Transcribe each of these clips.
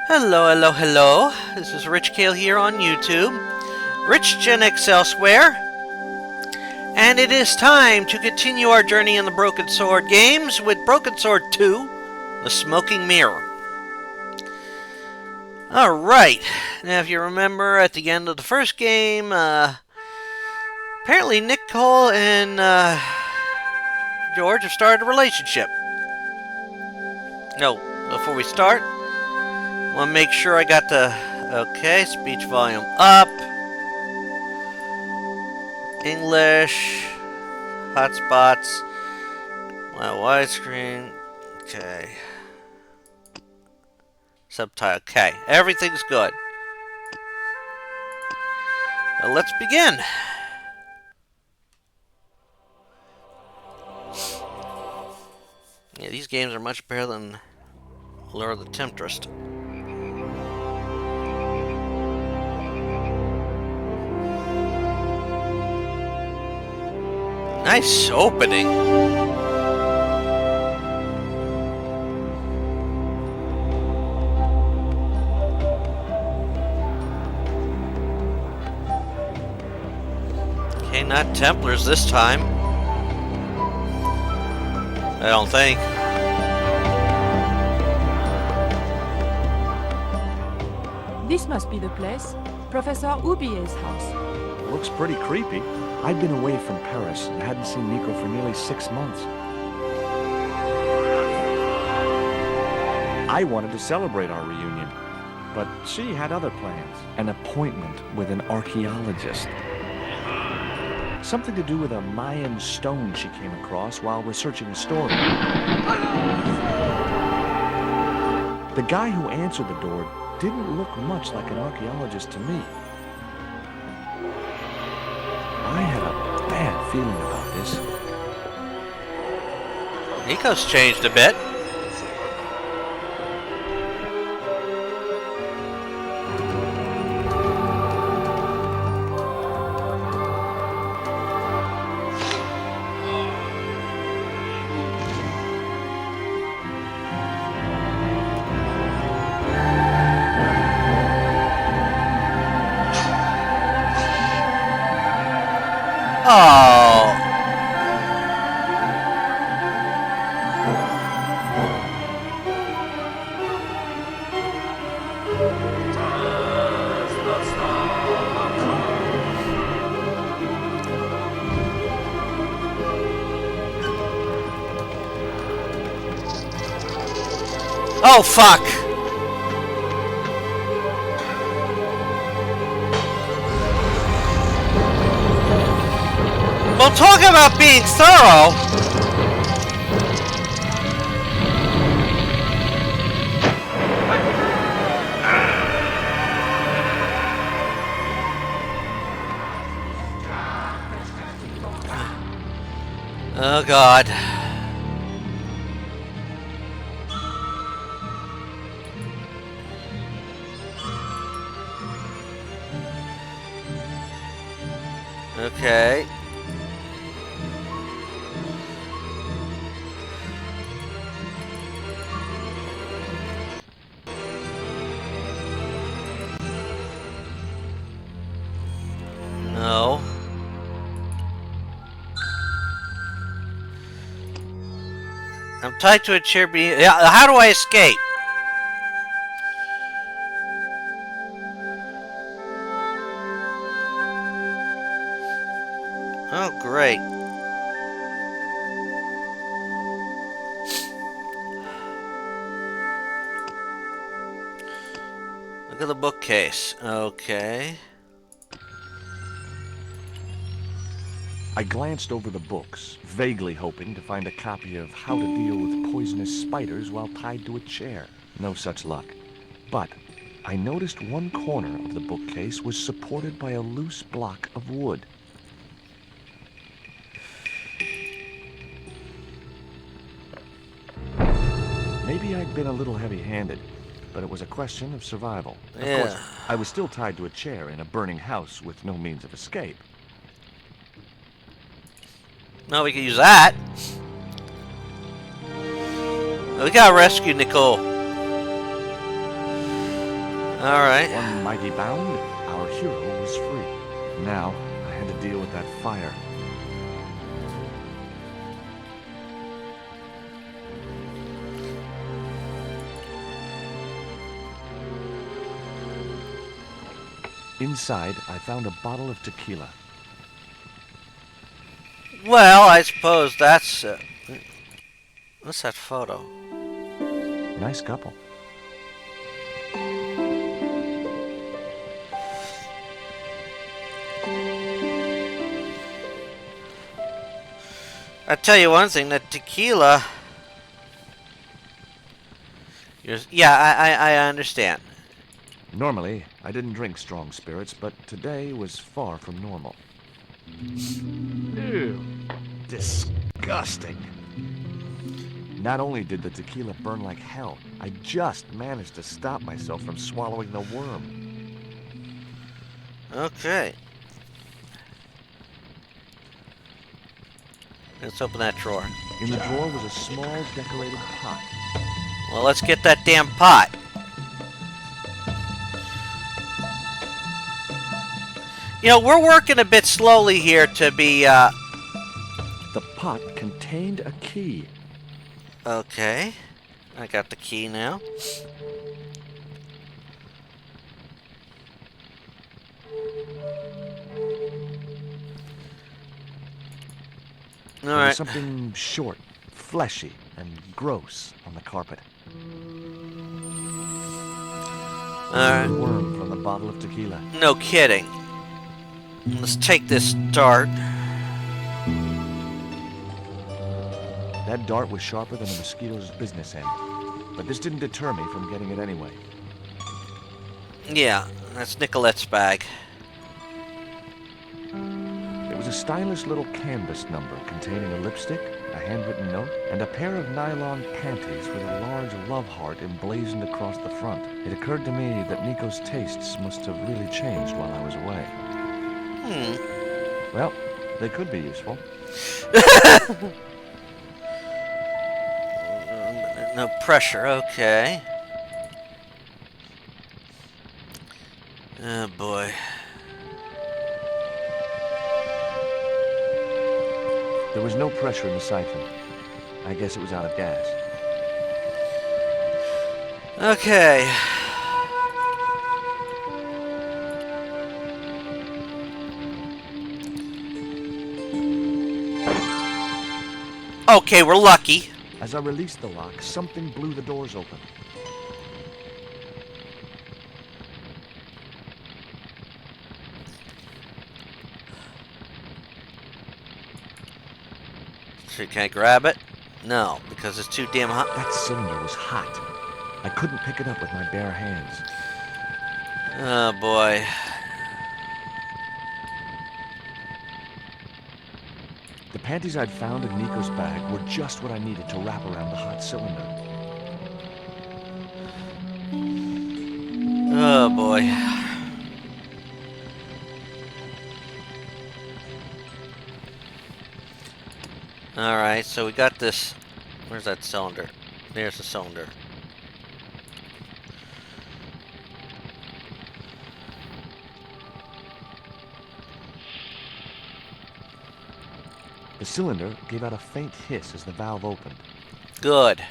Hello, hello, hello. This is Rich Kale here on YouTube. Rich Gen X elsewhere. And it is time to continue our journey in the Broken Sword games with Broken Sword 2, The Smoking Mirror. Alright, now if you remember at the end of the first game, apparently Nicole and George have started a relationship. No, before we start, I want to make sure I got the, okay, speech volume up, English, hotspots, my widescreen, okay, subtitle, okay, everything's good. Now let's begin. Yeah, these games are much better than Lure of the Temptress. Nice opening. Okay, not Templars this time. I don't think. This must be the place. Professor Oubier's house. Looks pretty creepy. I'd been away from Paris and hadn't seen Nico for nearly 6 months. I wanted to celebrate our reunion, but she had other plans. An appointment with an archaeologist. Something to do with a Mayan stone she came across while researching a story. The guy who answered the door didn't look much like an archaeologist to me. I had a bad feeling about this. Nico's changed a bit. Oh. Oh, fuck. Well, talk about being thorough. Oh, God. Okay. No. I'm tied to a chair being... Yeah, how do I escape? Oh, great. Look at the bookcase. Okay. I glanced over the books, vaguely hoping to find a copy of How to Deal with Poisonous Spiders While Tied to a Chair. No such luck. But I noticed one corner of the bookcase was supported by a loose block of wood. Maybe I'd been a little heavy-handed, but it was a question of survival. Yeah. Of course, I was still tied to a chair in a burning house with no means of escape. No, we can use that. We gotta rescue Nicole. Alright. One mighty bound, our hero was free. Now, I had to deal with that fire. Inside, I found a bottle of tequila. Well, I suppose that's... what's that photo? Nice couple. I tell you one thing, that tequila... Yeah, I understand. Normally, I didn't drink strong spirits, but today was far from normal. Ew. Disgusting. Not only did the tequila burn like hell, I just managed to stop myself from swallowing the worm. Okay. Let's open that drawer. In the drawer was a small decorated pot. Well, let's get that damn pot. You know, we're working a bit slowly here to be, The pot contained a key. Okay. I got the key now. There was Alright. something short, fleshy, and gross on the carpet. Alright. A worm from the bottle of tequila. No kidding. Let's take this dart. That dart was sharper than a mosquito's business end. But this didn't deter me from getting it anyway. Yeah, that's Nicolette's bag. It was a stylish little canvas number containing a lipstick, a handwritten note, and a pair of nylon panties with a large love heart emblazoned across the front. It occurred to me that Nico's tastes must have really changed while I was away. Well, they could be useful. No pressure, okay. Oh boy. There was no pressure in the siphon. I guess it was out of gas. Okay. Okay, we're lucky. As I released the lock, something blew the doors open. So can I grab it? No, because it's too damn hot. That cylinder was hot. I couldn't pick it up with my bare hands. Oh boy. The panties I'd found in Nico's bag were just what I needed to wrap around the hot cylinder. Oh boy. Alright, so we got this. Where's that cylinder? There's the cylinder. The cylinder gave out a faint hiss as the valve opened. Good.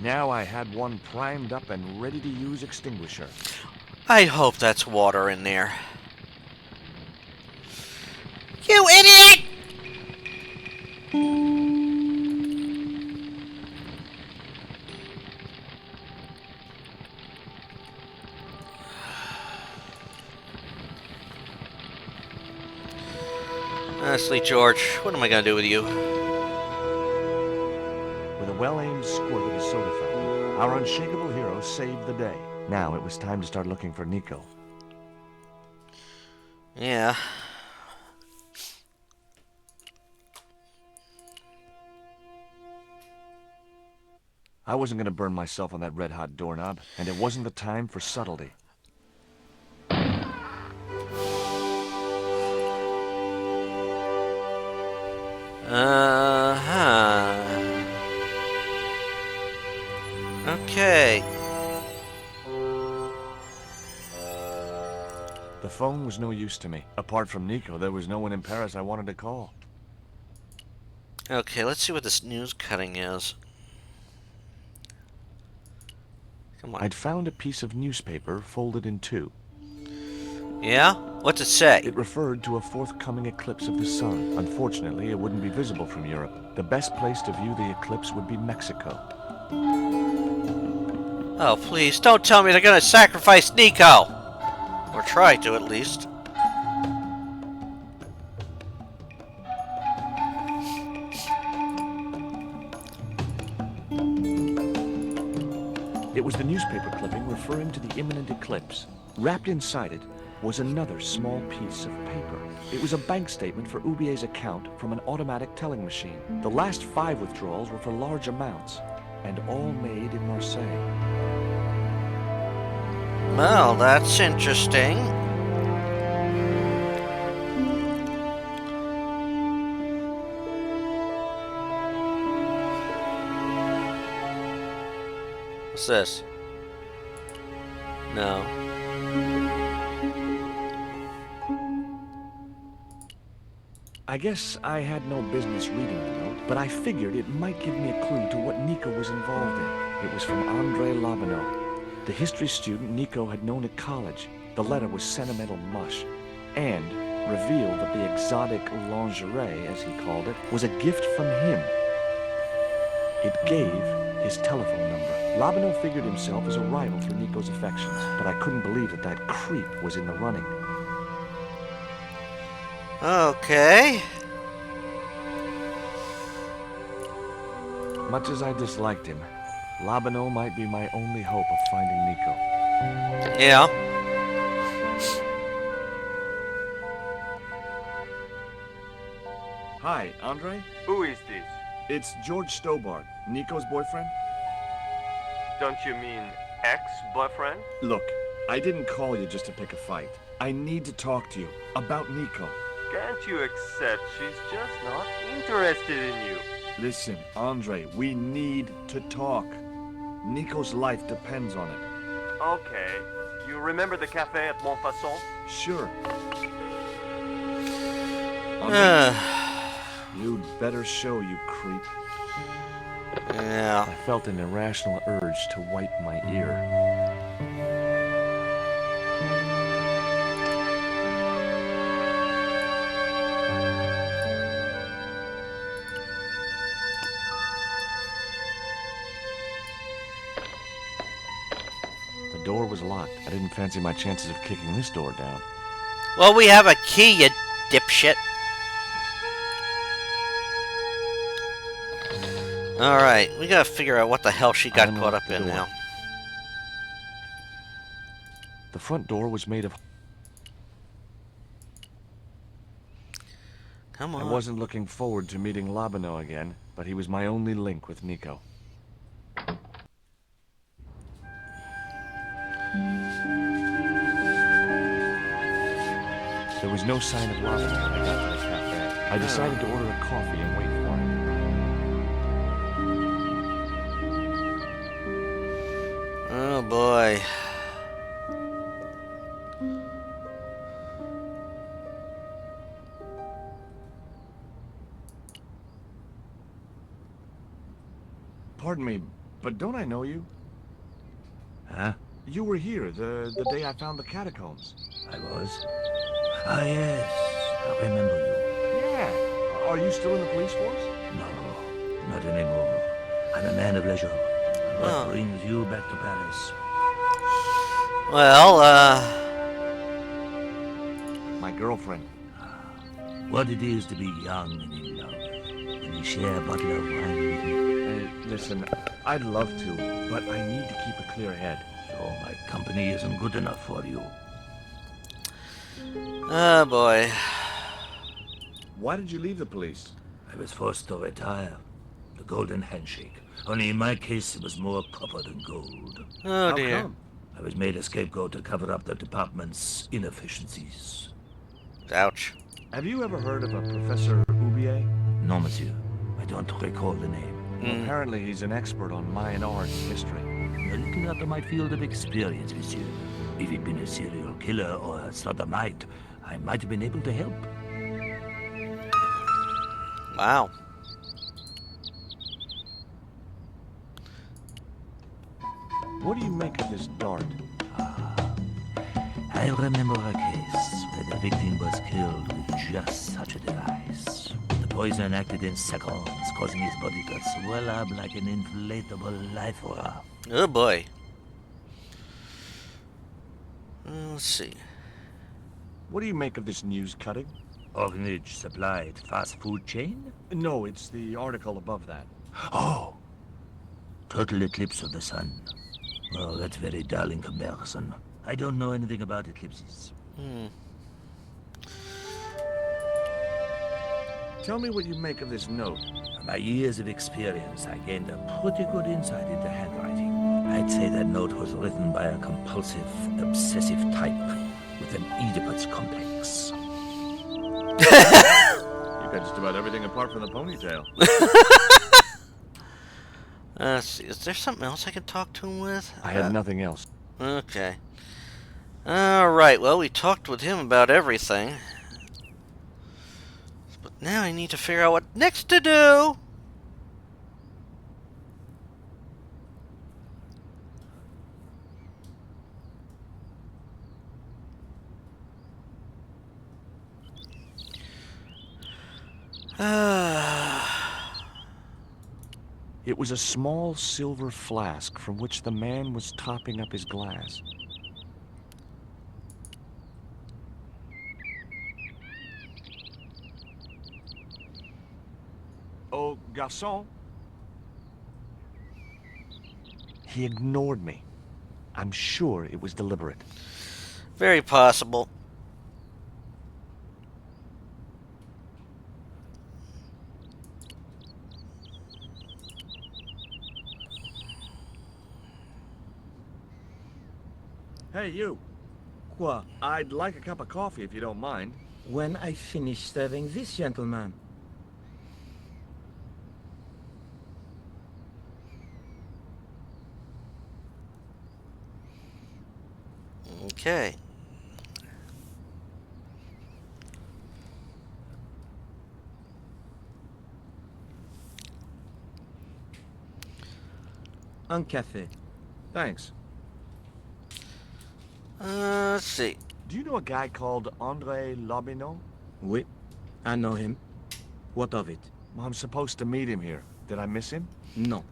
Now I had one primed up and ready to use extinguisher. I hope that's water in there. You idiot! Honestly, George, what am I gonna do with you? With a well-aimed squirt of the soda fountain, our unshakable hero saved the day. Now it was time to start looking for Nico. Yeah. I wasn't going to burn myself on that red-hot doorknob, and it wasn't the time for subtlety. Uh-huh. Okay. The phone was no use to me. Apart from Nico, there was no one in Paris I wanted to call. Okay, let's see what this news cutting is. Come on. I'd found a piece of newspaper folded in two. Yeah? What's it say? It referred to a forthcoming eclipse of the sun. Unfortunately, it wouldn't be visible from Europe. The best place to view the eclipse would be Mexico. Oh, please, don't tell me they're gonna sacrifice Nico! Or try to, at least. It was the newspaper clipping referring to the imminent eclipse. Wrapped inside it was another small piece of paper. It was a bank statement for Ubier's account from an automatic telling machine. The last 5 withdrawals were for large amounts, and all made in Marseille. Well, that's interesting. What's this? No. I guess I had no business reading the note, but I figured it might give me a clue to what Nico was involved in. It was from André Labanau, the history student Nico had known at college. The letter was sentimental mush, and revealed that the exotic lingerie, as he called it, was a gift from him. It gave his telephone number. Labanau figured himself as a rival for Nico's affections, but I couldn't believe that that creep was in the running. Okay. Much as I disliked him, Labanau might be my only hope of finding Nico. Yeah. Hi, Andre? Who is this? It's George Stobart, Nico's boyfriend. Don't you mean ex-boyfriend? Look, I didn't call you just to pick a fight. I need to talk to you about Nico. Can't you accept she's just not interested in you? Listen, Andre, we need to talk. Nico's life depends on it. Okay. You remember the cafe at Montfaucon? Sure. Andre, you'd better show, you creep. Yeah. I felt an irrational urge to wipe my ear. The door was locked. I didn't fancy my chances of kicking this door down. Well, we have a key, you dipshit. Alright, we gotta figure out what the hell she got caught up in now. The front door was made of... Come on. I wasn't looking forward to meeting Labanau again, but he was my only link with Nico. There was no sign of Labanau when I got to the cafe. I decided to order a coffee and wait for him. Oh boy. Pardon me, but don't I know you? Huh? You were here the day I found the catacombs. I was? Ah, yes. I remember you. Yeah. Are you still in the police force? No, not anymore. I'm a man of leisure. What Oh. brings you back to Paris? Well, My girlfriend. What it is to be young and in love. When you share a bottle of wine with me. Listen, I'd love to, but I need to keep a clear head. So my company isn't good enough for you. oh boy. Why did you leave the police? I was forced to retire. The golden handshake. Only in my case, it was more copper than gold. Oh How dear. come? I was made a scapegoat to cover up the department's inefficiencies. Ouch. Have you ever heard of a Professor Ubier? No, monsieur. I don't recall the name. Well, apparently he's an expert on Mayan art and history. A little out of my field of experience, monsieur. If he'd been a serial killer or a sodomite, I might have been able to help. Wow. What do you make of this dart? I remember a case where the victim was killed with just such a device. The poison acted in seconds, causing his body to swell up like an inflatable life raft. Oh boy. Let's see. What do you make of this news cutting? Orphanage supplied fast food chain? No, it's the article above that. Oh! Total eclipse of the sun. Well, that's very dull in comparison. I don't know anything about eclipses. Tell me what you make of this note. From my years of experience, I gained a pretty good insight into handwriting. I'd say that note was written by a compulsive, obsessive type with an Oedipus complex. You got just about everything apart from the ponytail. Let's see. Is there something else I can talk to him with? I had nothing else. Okay. Alright, well, we talked with him about everything. But now I need to figure out what next to do. It was a small silver flask from which the man was topping up his glass. Oh, garçon. He ignored me. I'm sure it was deliberate. Very possible. Hey, you. Quoi? I'd like a cup of coffee if you don't mind. When I finish serving this gentleman. Okay. Un café. Thanks. Let's see. Do you know a guy called André Lobineau? Oui, I know him. What of it? I'm supposed to meet him here. Did I miss him? No,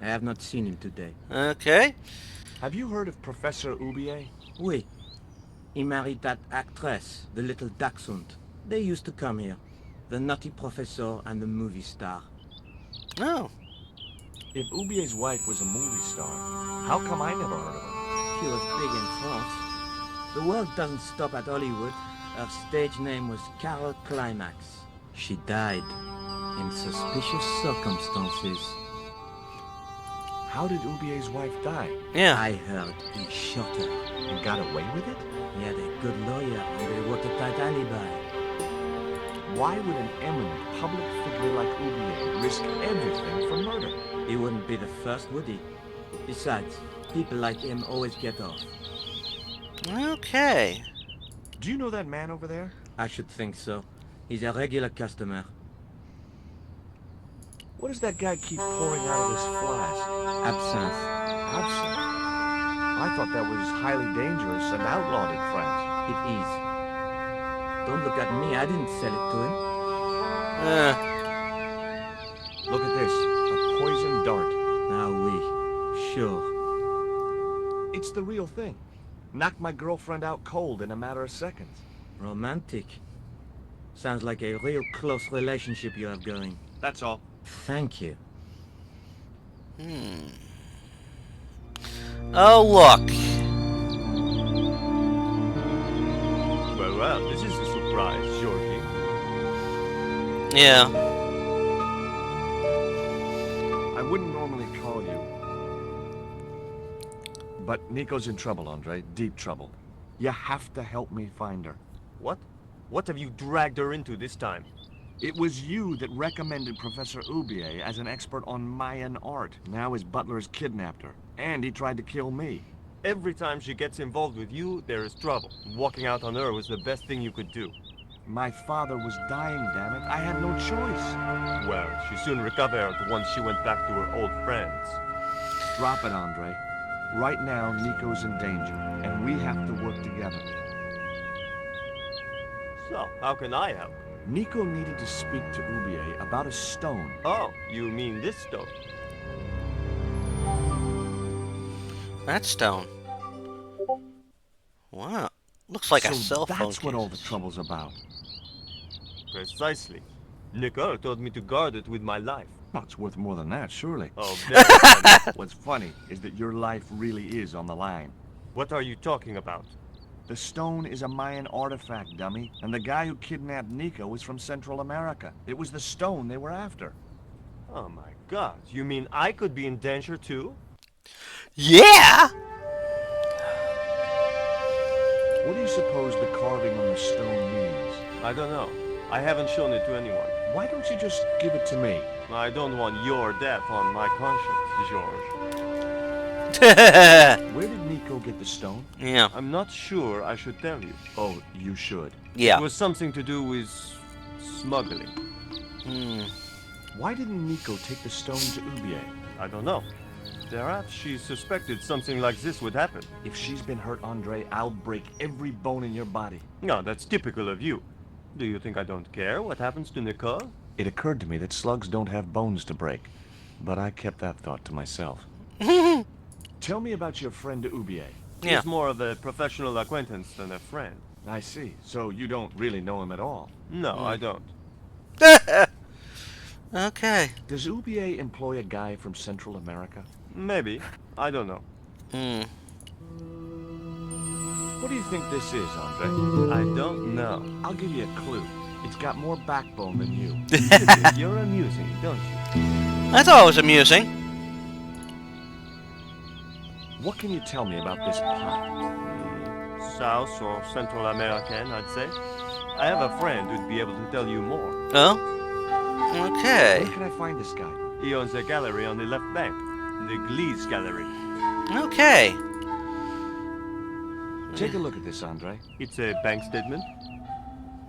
I have not seen him today. Okay. Have you heard of Professor Oubier? Oui, he married that actress, the little dachshund. They used to come here. The nutty professor and the movie star. Oh. If Oubier's wife was a movie star, how come I never heard of her? She was big in France. The world doesn't stop at Hollywood. Her stage name was Carol Climax. She died in suspicious circumstances. How did Oubier's wife die? Yeah. I heard he shot her. And got away with it? He had a good lawyer and a watertight alibi. Why would an eminent public figure like Oubier risk everything for murder? He wouldn't be the first, would he? Besides, people like him always get off. Okay. Do you know that man over there? I should think so. He's a regular customer. What does that guy keep pouring out of this flask? Absinthe. Absinthe? I thought that was highly dangerous and outlawed in France. It is. Don't look at me, I didn't sell it to him. Look at this, a poison dart. Ah oui, sure. It's the real thing. Knocked my girlfriend out cold in a matter of seconds. Romantic. Sounds like a real close relationship you have going. That's all. Thank you. Oh, look. Well, this is a surprise, Georgie. Yeah. I wouldn't normally call you. But Nico's in trouble, Andre. Deep trouble. You have to help me find her. What? What have you dragged her into this time? It was you that recommended Professor Ubier as an expert on Mayan art. Now his butler has kidnapped her, and he tried to kill me. Every time she gets involved with you, there is trouble. Walking out on her was the best thing you could do. My father was dying, damn it. I had no choice. Well, she soon recovered once she went back to her old friends. Drop it, Andre. Right now, Nico's in danger, and we have to work together. So, how can I help? Nico needed to speak to Ubier about a stone. Oh, you mean this stone? That stone. Wow. Looks like a cell phone That's what all the case. trouble's about. Precisely. Nicole told me to guard it with my life. Well, it's worth more than that, surely. Oh, very funny. What's funny is that your life really is on the line. What are you talking about? The stone is a Mayan artifact, dummy, and the guy who kidnapped Nico is from Central America. It was the stone they were after. Oh my god, you mean I could be in danger too? Yeah! What do you suppose the carving on the stone means? I don't know. I haven't shown it to anyone. Why don't you just give it to me? I don't want your death on my conscience, George. Where did Nico get the stone? Yeah. I'm not sure I should tell you. Oh, you should. Yeah. It was something to do with smuggling. Hmm. Why didn't Nico take the stone to Ubier? I don't know. Perhaps she suspected something like this would happen. If she's been hurt, Andre, I'll break every bone in your body. No, that's typical of you. Do you think I don't care what happens to Nicole? It occurred to me that slugs don't have bones to break, but I kept that thought to myself. Tell me about your friend Ubier. Yeah. He's more of a professional acquaintance than a friend. I see. So you don't really know him at all. No, I don't. Okay. Does Ubier employ a guy from Central America? Maybe. I don't know. Hmm. What do you think this is, Andre? I don't know. I'll give you a clue. It's got more backbone than you. You're amusing, don't you? I thought it was amusing. What can you tell me about this pot? South or Central American, I'd say. I have a friend who'd be able to tell you more. Oh? Okay. Where can I find this guy? He owns a gallery on the left bank. The Glees Gallery. Okay. Take a look at this, Andre. It's a bank statement.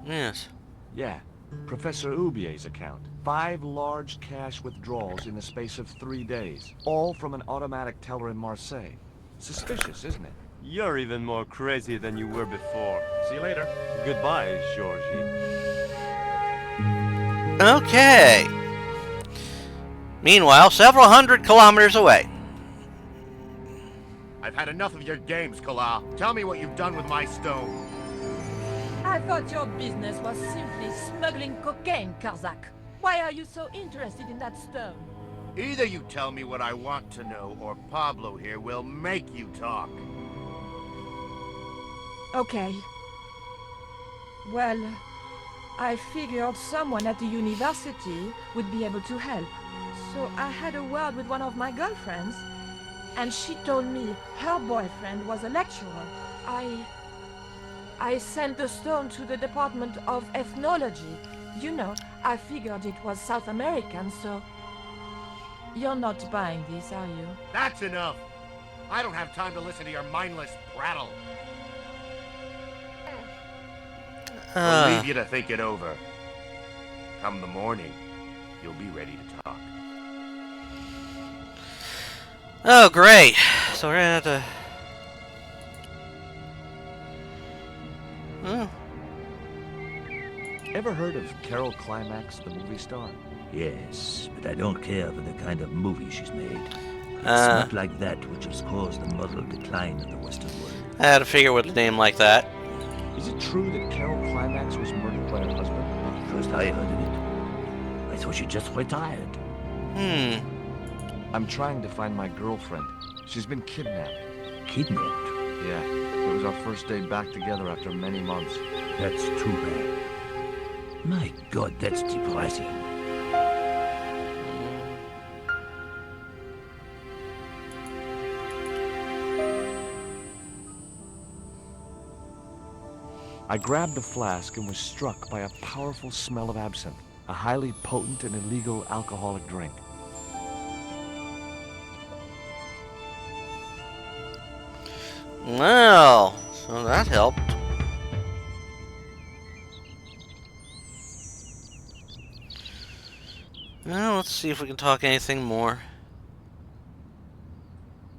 Yes. Yeah. Professor Ubier's account. 5 large cash withdrawals in the space of 3 days. All from an automatic teller in Marseille. Suspicious, isn't it? You're even more crazy than you were before. See you later. Goodbye, Georgie. Okay. Meanwhile, several hundred kilometers away. I've had enough of your games, Kala. Tell me what you've done with my stone. I thought your business was simply smuggling cocaine, Karzak. Why are you so interested in that stone? Either you tell me what I want to know, or Pablo here will make you talk. Okay. Well, I figured someone at the university would be able to help. So I had a word with one of my girlfriends, and she told me her boyfriend was a lecturer. I sent the stone to the Department of Ethnology. You know, I figured it was South American, so... You're not buying this, are you? That's enough! I don't have time to listen to your mindless prattle. I'll leave you to think it over. Come the morning, you'll be ready to talk. Oh, great. So we're gonna have to... Oh. Ever heard of Carol Climax, the movie star? Yes, but I don't care for the kind of movie she's made. It's Uh. not like that which has caused the moral decline of the Western world. I had to figure with a name like that. Is it true that Carol Climax was murdered by her husband? First I heard of it, I thought she just retired. Hmm. I'm trying to find my girlfriend. She's been kidnapped. Kidnapped? Yeah, it was our first day back together after many months. That's too bad. My God, that's depressing. I grabbed the flask and was struck by a powerful smell of absinthe. a highly potent and illegal alcoholic drink. Well, so that helped. Well, let's see if we can talk anything more.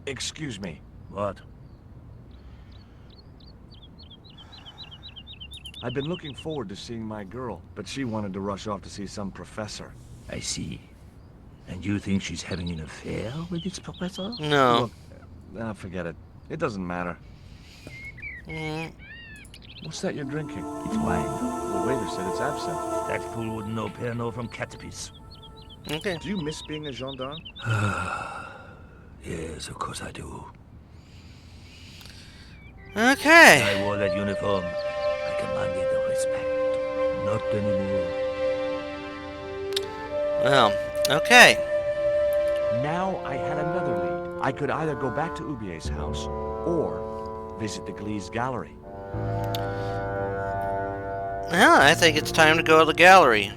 Excuse me. What? I've been looking forward to seeing my girl, but she wanted to rush off to see some professor. I see. And you think she's having an affair with this professor? No. Look, forget it. It doesn't matter. Mm, What's that you're drinking? It's wine. The waiter said it's absinthe. That fool wouldn't know Pernod from Catapis. okay. Do you miss being a gendarme? Yes, of course I do. Okay. I wore that uniform. I commanded the respect. Not anymore. Well, okay. Now I had another lead. I could either go back to Ubier's house or visit the Glee's gallery. Well, I think it's time to go to the gallery.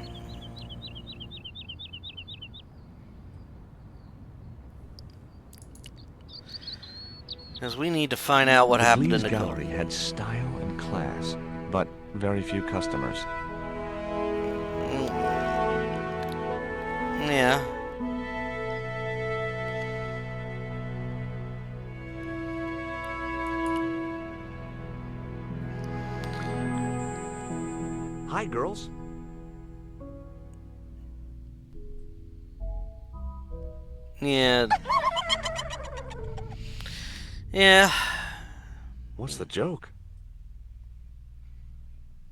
Because we need to find out what happened in the the gallery had style and class, but very few customers. Yeah. Hi, girls. Yeah. Yeah. What's the joke?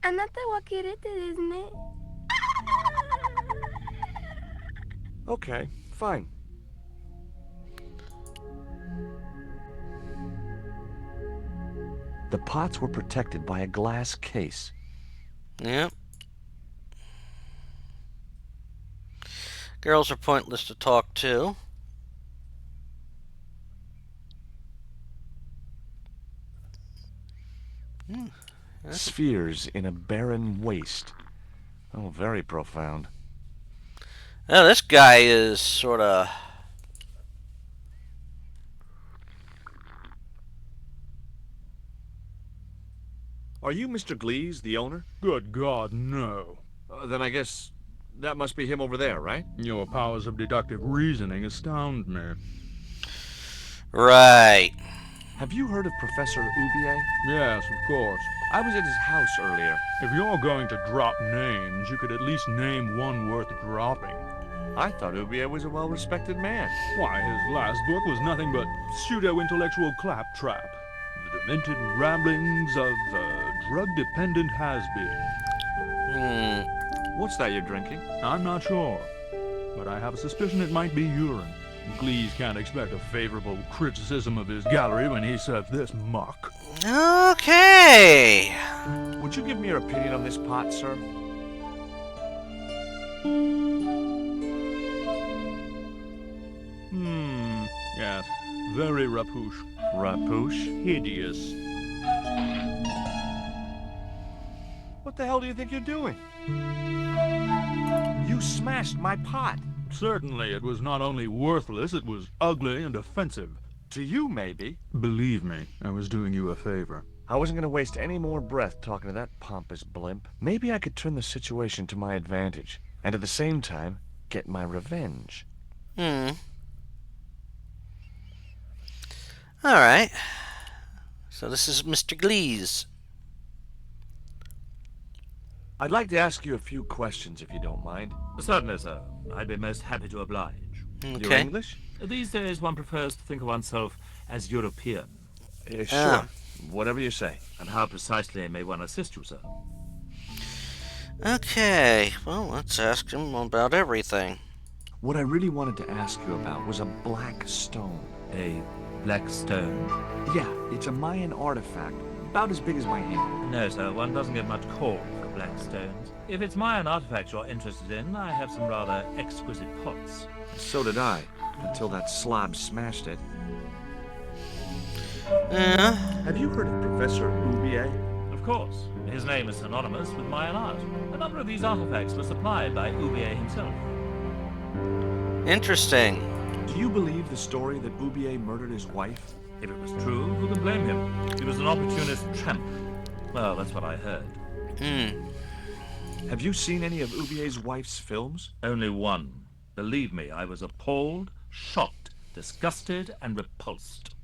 あなたはキレてですね。 Okay, fine. The pots were protected by a glass case. Yep. Girls are pointless to talk to. Spheres in a barren waste. Oh, very profound. Oh, this guy is sort of... Are you Mr. Glees, the owner? Good God, no. Then I guess that must be him over there, right? Your powers of deductive reasoning astound me. Right. Have you heard of Professor Ubier? Yes, of course. I was at his house earlier. If you're going to drop names, you could at least name one worth dropping. I thought Ubier was a well-respected man. Why, his last book was nothing but pseudo-intellectual claptrap. The demented ramblings of a drug-dependent has-been. What's that you're drinking? I'm not sure, but I have a suspicion it might be urine. Glees can't expect a favorable criticism of his gallery when he serves this muck. Okay. Would you give me your opinion on this pot, sir? Yes. Very rapouche. Rapouche? Hideous. What the hell do you think you're doing? You smashed my pot. Certainly, it was not only worthless, it was ugly and offensive. To you, maybe. Believe me, I was doing you a favor. I wasn't going to waste any more breath talking to that pompous blimp. Maybe I could turn the situation to my advantage, and at the same time, get my revenge. Alright. So this is Mr. Glees. I'd like to ask you a few questions, if you don't mind. Certainly, sir. I'd be most happy to oblige. You're Okay. English? These days, one prefers to think of oneself as European. Sure. Ah. Whatever you say. And how precisely may one assist you, sir? Okay. Well, let's ask him about everything. What I really wanted to ask you about was a black stone. A black stone? Yeah, it's a Mayan artifact, about as big as my hand. No, sir. One doesn't get much call for black stones. If it's Mayan artifacts you're interested in, I have some rather exquisite pots. So did I, until that slob smashed it. Yeah. Have you heard of Professor Ubier? Of course. His name is synonymous with Mayan art. A number of these artifacts were supplied by Oubier himself. Interesting. Do you believe the story that Oubier murdered his wife? If it was true, who can blame him? He was an opportunist tramp. Well, that's what I heard. Have you seen any of Oubier's wife's films? Only one. Believe me, I was appalled, shocked, disgusted, and repulsed.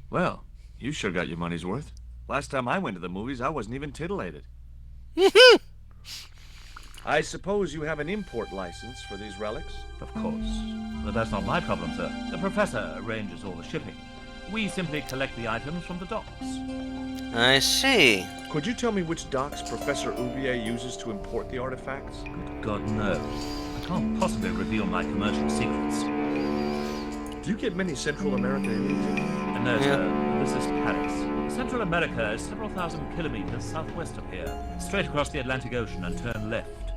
Well, you sure got your money's worth. Last time I went to the movies, I wasn't even titillated. I suppose you have an import license for these relics? Of course. But that's not my problem, sir. The professor arranges all the shipping. We simply collect the items from the docks. I see. Could you tell me which docks Professor Oubier uses to import the artifacts? Good God, no. I can't possibly reveal my commercial secrets. Do you get many Central American Indians? No, sir. This is Paris. Central America is several thousand kilometers southwest of here. Straight across the Atlantic Ocean and turn left.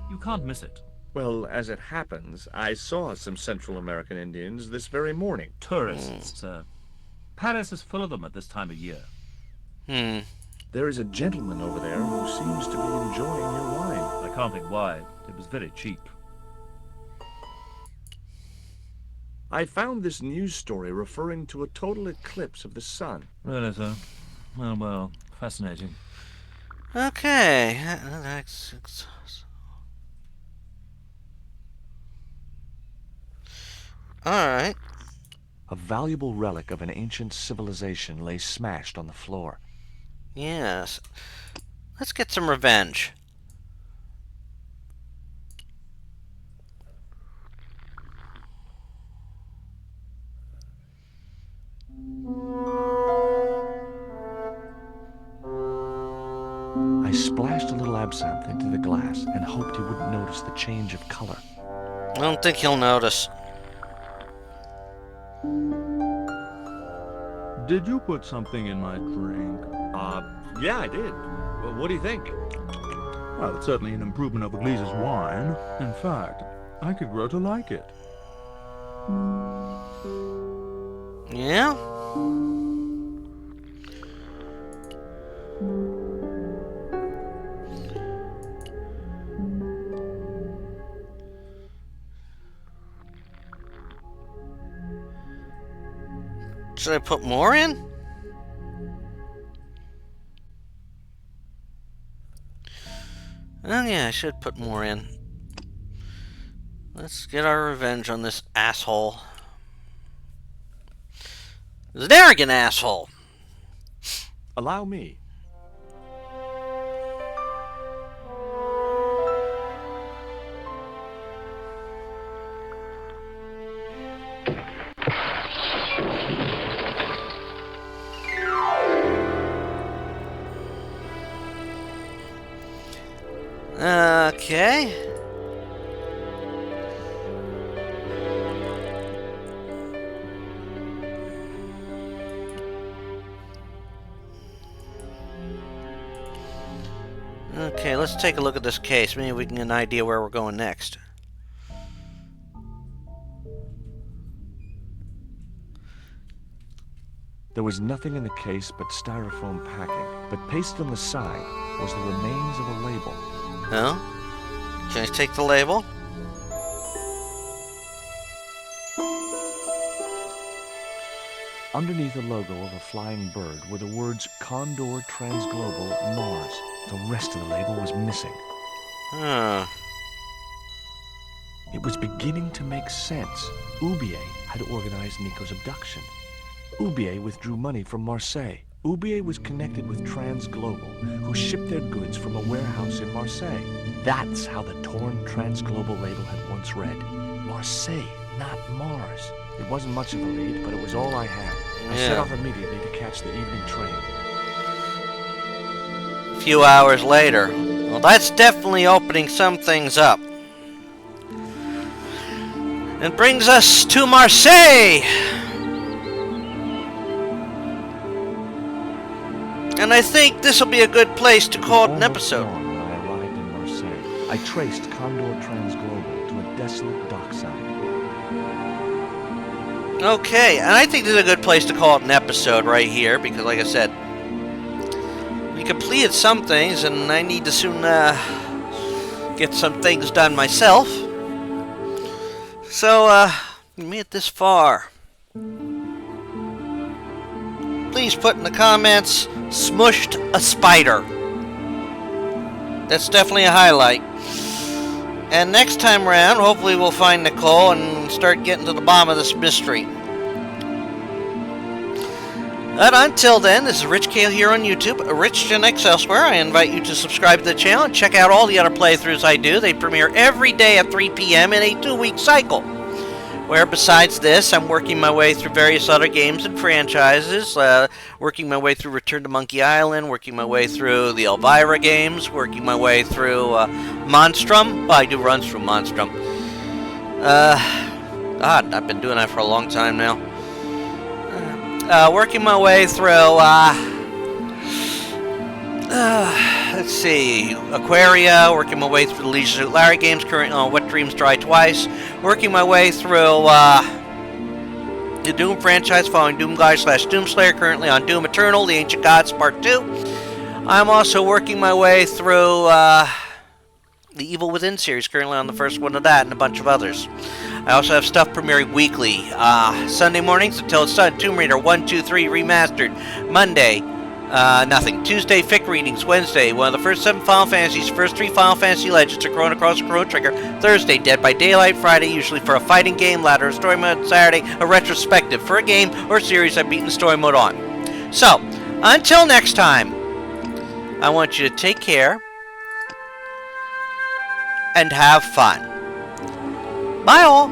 You can't miss it. Well, as it happens, I saw some Central American Indians this very morning. Tourists, sir. Paris is full of them at this time of year. There is a gentleman over there who seems to be enjoying your wine. I can't think why. It was very cheap. I found this news story referring to a total eclipse of the sun. Really, sir? Well, fascinating. Okay. Alright. A valuable relic of an ancient civilization lay smashed on the floor. Yes. Let's get some revenge. I splashed a little absinthe into the glass and hoped he wouldn't notice the change of color. I don't think he'll notice. Did you put something in my drink? Yeah, I did. Well, what do you think? Well, it's certainly an improvement over Gleese's wine. In fact, I could grow to like it. Yeah? Should I put more in? Oh yeah, I should put more in. Let's get our revenge on this asshole. He's an arrogant asshole. Allow me. Okay. Okay, let's take a look at this case. Maybe we can get an idea where we're going next. There was nothing in the case but styrofoam packing, but pasted on the side was the remains of a label. Oh? Can I take the label? Underneath the logo of a flying bird were the words Condor Transglobal Mars. The rest of the label was missing. Huh. It was beginning to make sense. Oubier had organized Nico's abduction. Oubier withdrew money from Marseille. Oubier was connected with Transglobal, who shipped their goods from a warehouse in Marseille. That's how the torn Transglobal label had once read. Marseille, not Mars. It wasn't much of a lead, but it was all I had. I set off immediately to catch the evening train. A few hours later. Well, that's definitely opening some things up. And brings us to Marseille! And I think this will be a good place to call it an episode. When I arrived in Marseille, I traced Condor Transglobal to a desolate dockside. Okay, and I think this is a good place to call it an episode right here, because like I said, we could completed some things, and I need to soon get some things done myself. So, you made it this far. Please put in the comments, smushed a spider. That's definitely a highlight. And next time around, hopefully we'll find Nicole and start getting to the bottom of this mystery. But until then, this is Rich Kale here on YouTube, Rich Gen X elsewhere. I invite you to subscribe to the channel and check out all the other playthroughs I do. They premiere every day at 3 p.m. in a 2-week cycle, where besides this, I'm working my way through various other games and franchises, working my way through Return to Monkey Island, working my way through the Elvira games, working my way through Monstrum. Well, I do runs through Monstrum. God, I've been doing that for a long time now. Working my way through, let's see, Aquaria, working my way through the Leisure Suit Larry games, currently on What Dreams Die Twice, working my way through the Doom franchise, following Doomguy/Doomslayer, currently on Doom Eternal, The Ancient Gods Part 2. I'm also working my way through the Evil Within series, currently on the first one of that, and a bunch of others. I also have stuff premiering weekly. Sunday mornings until it's done. Tomb Raider 1, 2, 3 Remastered. Monday, nothing. Tuesday, Fic readings. Wednesday, one of the first 7 Final Fantasies. First 3 Final Fantasy Legends are Chrono Cross and Chrono Trigger. Thursday, Dead by Daylight. Friday, usually for a fighting game. Ladder story mode. Saturday, a retrospective for a game or series I've beaten story mode on. So, until next time, I want you to take care and have fun. Bye all!